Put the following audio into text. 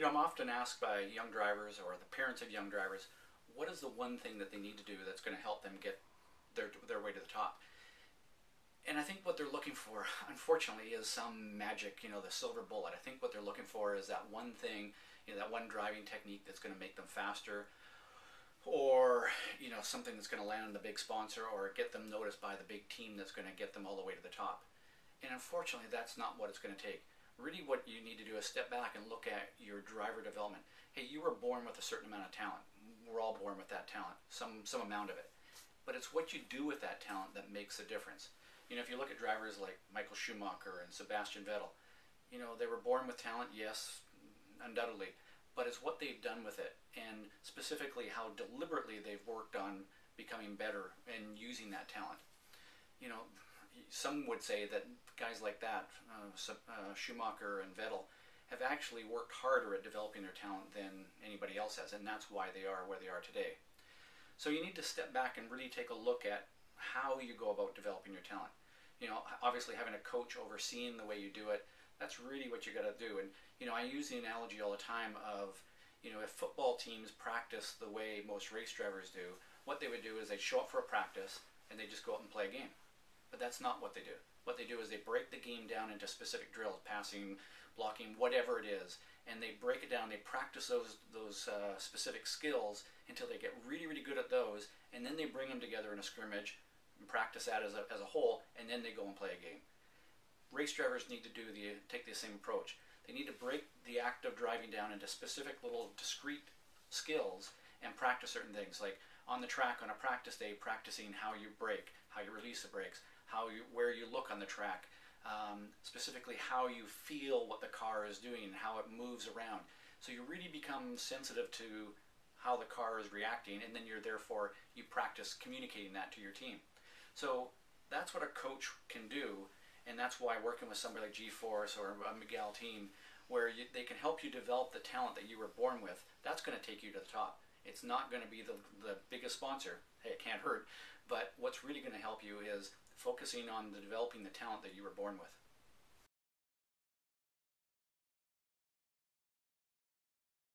I'm often asked by young drivers or the parents of young drivers, what is the one thing that they need to do that's going to help them get their way to the top? And I think what they're looking for, unfortunately, is some magic, the silver bullet. I think what they're looking for is that one thing, that one driving technique that's going to make them faster, or something that's going to land on the big sponsor or get them noticed by the big team that's going to get them all the way to the top. And unfortunately, that's not what it's going to take. Really what you need to do is step back and look at your driver development. Hey, you were born with a certain amount of talent. We're all born with that talent, some amount of it. But it's what you do with that talent that makes a difference. If you look at drivers like Michael Schumacher and Sebastian Vettel, they were born with talent, yes, undoubtedly, but it's what they've done with it, and specifically how deliberately they've worked on becoming better and using that talent. Some would say that guys like that, Schumacher and Vettel, have actually worked harder at developing their talent than anybody else has, and that's why they are where they are today. So you need to step back and really take a look at how you go about developing your talent. Obviously having a coach overseeing the way you do it, that's really what you got to do. And I use the analogy all the time of, if football teams practice the way most race drivers do, what they would do is they'd show up for a practice and they just go out and play a game. But that's not what they do. What they do is they break the game down into specific drills, passing, blocking, whatever it is, and they break it down. They practice those specific skills until they get really, really good at those, and then they bring them together in a scrimmage and practice that as a whole, and then they go and play a game. Race drivers need to take the same approach. They need to break the act of driving down into specific little discrete skills and practice certain things, like on the track on a practice day, practicing how you brake, how you release the brakes, where you look on the track, specifically how you feel what the car is doing and how it moves around. So you really become sensitive to how the car is reacting, and then therefore you practice communicating that to your team. So that's what a coach can do, and that's why working with somebody like G-Force or a Miguel team, where they can help you develop the talent that you were born with, that's going to take you to the top. It's not going to be the biggest sponsor. Hey, it can't hurt. But what's really going to help you is focusing on developing the talent that you were born with.